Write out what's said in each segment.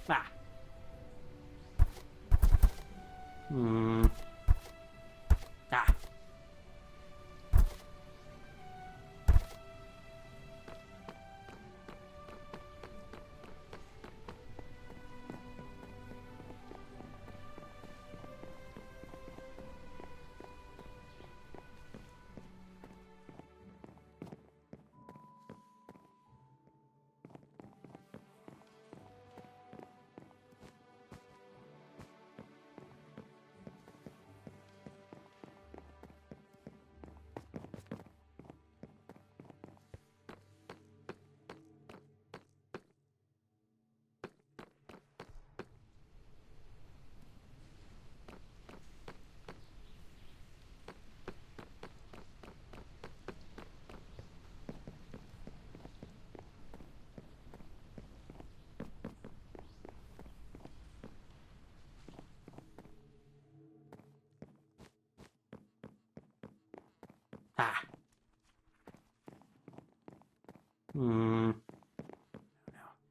Ah. Ah.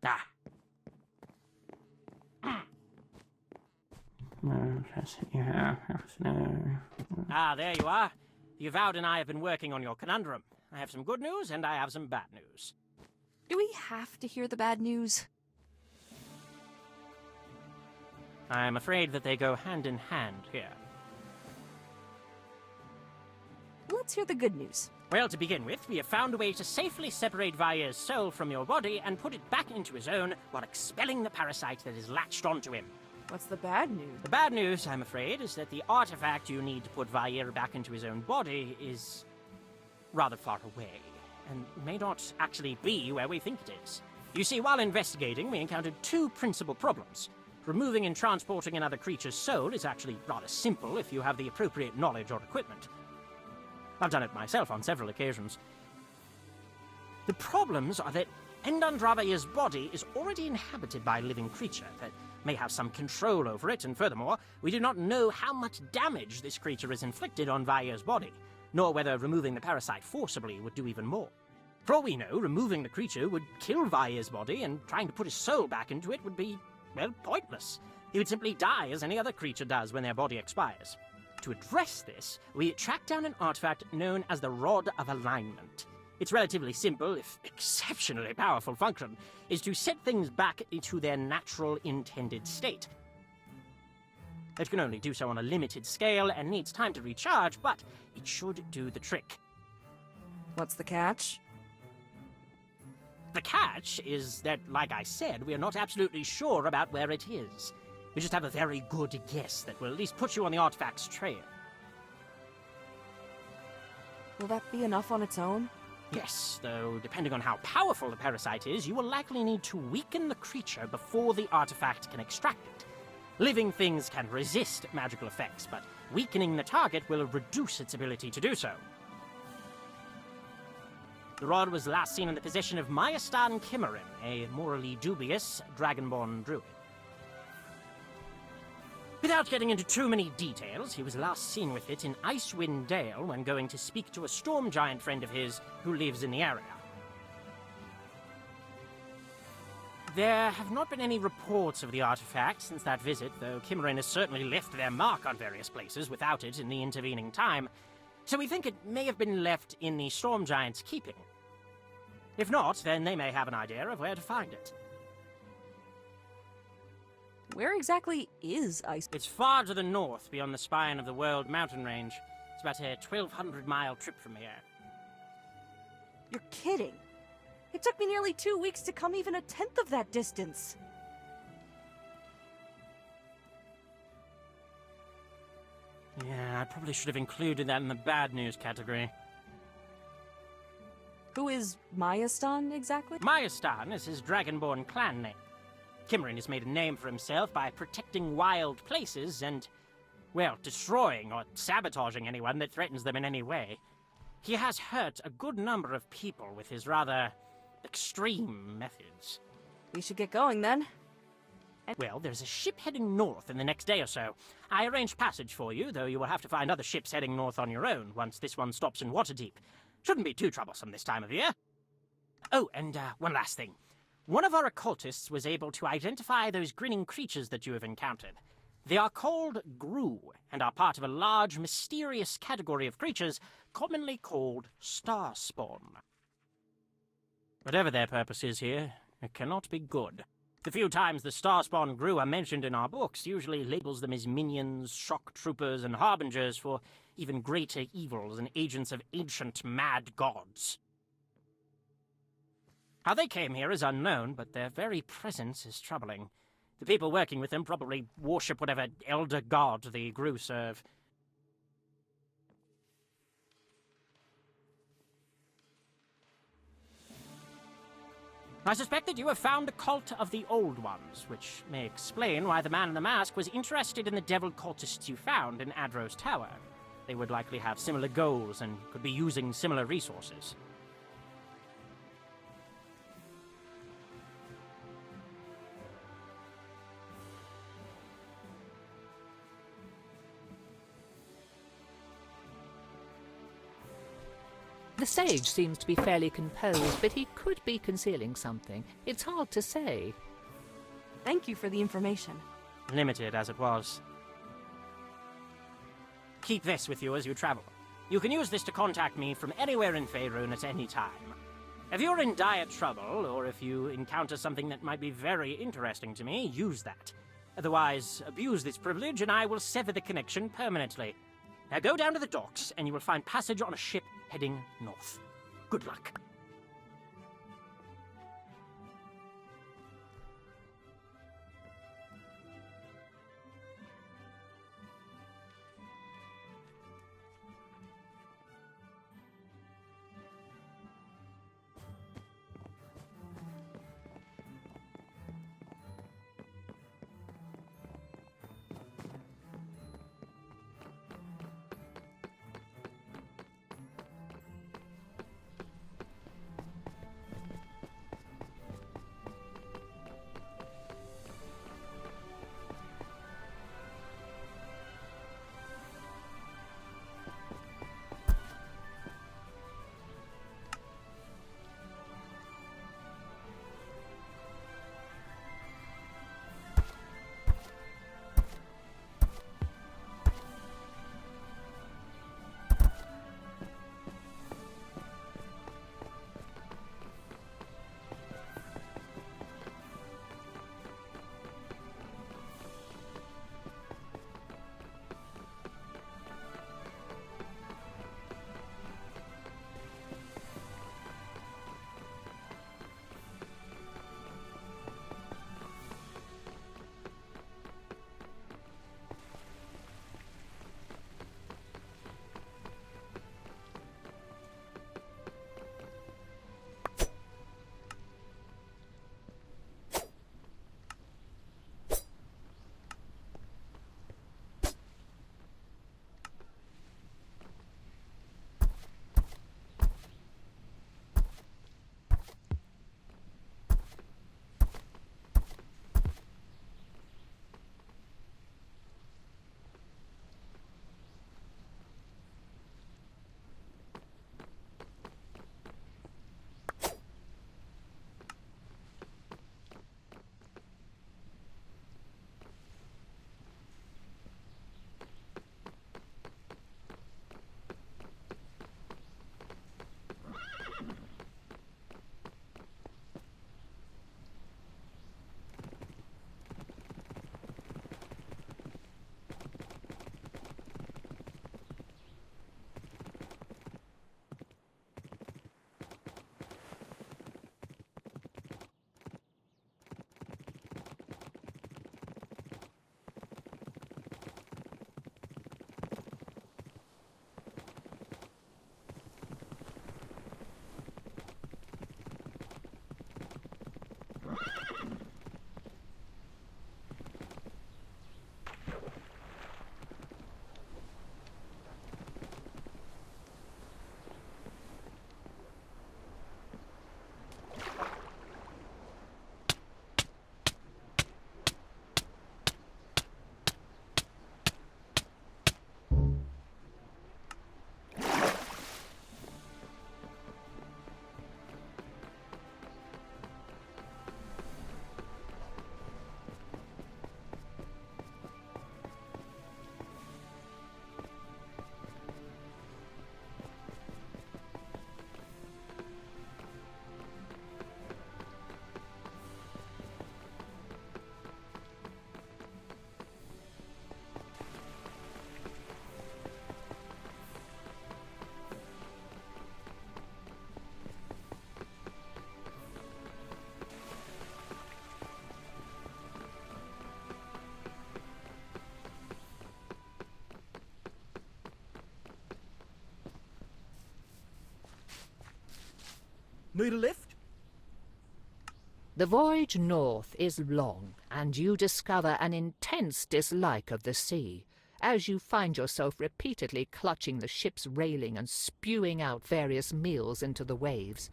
Ah. Ah. Ah, there you are. The Avowed and I have been working on your conundrum. I have some good news and I have some bad news. Do we have to hear the bad news? I'm afraid that they go hand in hand here. Let's hear the good news. Well, to begin with, we have found a way to safely separate Vair's soul from your body and put it back into his own while expelling the parasite that is latched onto him. What's the bad news? The bad news, I'm afraid, is that the artifact you need to put Vair back into his own body is rather far away, and may not actually be where we think it is. You see, while investigating, we encountered two principal problems. Removing and transporting another creature's soul is actually rather simple if you have the appropriate knowledge or equipment. I've done it myself on several occasions. The problems are that Endandravaya's body is already inhabited by a living creature that may have some control over it, and furthermore, we do not know how much damage this creature has inflicted on Vair's body, nor whether removing the parasite forcibly would do even more. For all we know, removing the creature would kill Vair's body, and trying to put his soul back into it would be, well, pointless. He would simply die as any other creature does when their body expires. To address this, we tracked down an artifact known as the Rod of Alignment. Its relatively simple, if exceptionally powerful function, is to set things back into their natural intended state. It can only do so on a limited scale and needs time to recharge, but it should do the trick. What's the catch? The catch is that, like I said, we are not absolutely sure about where it is. We just have a very good guess that will at least put you on the artifact's trail. Will that be enough on its own? Yes, though depending on how powerful the parasite is, you will likely need to weaken the creature before the artifact can extract it. Living things can resist magical effects, but weakening the target will reduce its ability to do so. The rod was last seen in the possession of Mayastan Kimmerin, a morally dubious Dragonborn druid. Without getting into too many details, he was last seen with it in Icewind Dale when going to speak to a storm giant friend of his who lives in the area. There have not been any reports of the artifact since that visit, though Kimmerin has certainly left their mark on various places without it in the intervening time, so we think it may have been left in the storm giant's keeping. If not, then they may have an idea of where to find it. Where exactly is Ice? It's far to the north, beyond the spine of the World Mountain Range. It's about a 1,200-mile trip from here. You're kidding. It took me nearly 2 weeks to come even a tenth of that distance. Yeah, I probably should have included that in the bad news category. Who is Mayastan exactly? Mayastan is his Dragonborn clan name. Kimmerin has made a name for himself by protecting wild places and, well, destroying or sabotaging anyone that threatens them in any way. He has hurt a good number of people with his rather extreme methods. We should get going then. Well, there's a ship heading north in the next day or so. I arranged passage for you, though you will have to find other ships heading north on your own once this one stops in Waterdeep. Shouldn't be too troublesome this time of year. Oh, and one last thing. One of our occultists was able to identify those grinning creatures that you have encountered. They are called Grue, and are part of a large, mysterious category of creatures commonly called Starspawn. Whatever their purpose is here, it cannot be good. The few times the Starspawn Grue are mentioned in our books usually labels them as minions, shock troopers, and harbingers for even greater evils and agents of ancient mad gods. How they came here is unknown, but their very presence is troubling. The people working with them probably worship whatever elder god the Grue serve. I suspect that you have found the cult of the Old Ones, which may explain why the man in the mask was interested in the devil cultists you found in Adros Tower. They would likely have similar goals and could be using similar resources. The sage seems to be fairly composed, but he could be concealing something. It's hard to say. Thank you for the information. Limited as it was. Keep this with you as you travel. You can use this to contact me from anywhere in Faerun at any time. If you're in dire trouble, or if you encounter something that might be very interesting to me, use that. Otherwise, abuse this privilege and I will sever the connection permanently. Now go down to the docks and you will find passage on a ship heading north. Good luck. Need a lift? The voyage north is long, and you discover an intense dislike of the sea, as you find yourself repeatedly clutching the ship's railing and spewing out various meals into the waves.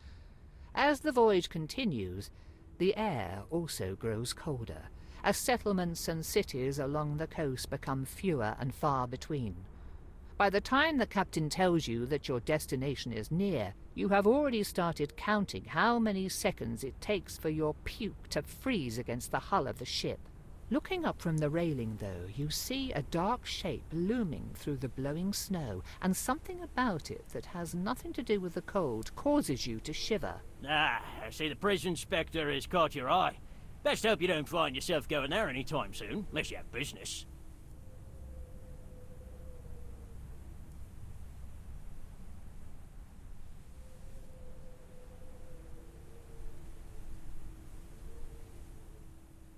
As the voyage continues, the air also grows colder, as settlements and cities along the coast become fewer and far between. By the time the captain tells you that your destination is near, you have already started counting how many seconds it takes for your puke to freeze against the hull of the ship. Looking up from the railing, though, you see a dark shape looming through the blowing snow, and something about it that has nothing to do with the cold causes you to shiver. Ah, I see the prison inspector has caught your eye. Best hope you don't find yourself going there anytime soon, unless you have business.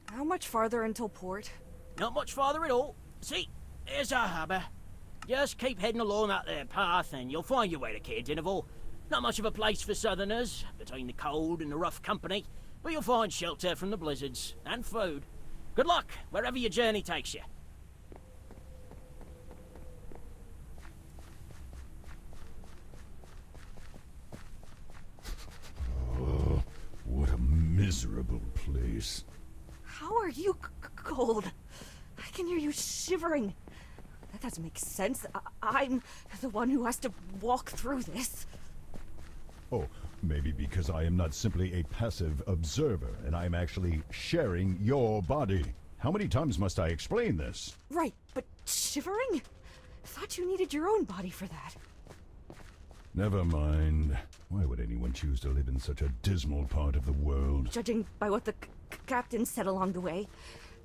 How much farther until port? Not much farther at all. See, here's our harbour. Just keep heading along that there path and you'll find your way to Caird Interval. Not much of a place for southerners, between the cold and the rough company, but you'll find shelter from the blizzards, and food. Good luck, wherever your journey takes you. Oh, what a miserable place. How are you cold? I can hear you shivering. That doesn't make sense. I'm the one who has to walk through this. Oh, maybe because I am not simply a passive observer, and I am actually sharing your body. How many times must I explain this? Right, but shivering? Thought you needed your own body for that. Never mind. Why would anyone choose to live in such a dismal part of the world? Judging by what the captain said along the way,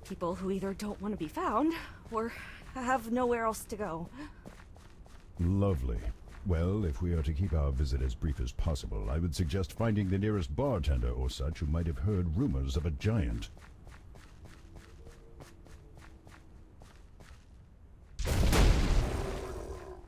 people who either don't want to be found or have nowhere else to go. Lovely. Well, if we are to keep our visit as brief as possible, I would suggest finding the nearest bartender or such who might have heard rumors of a giant.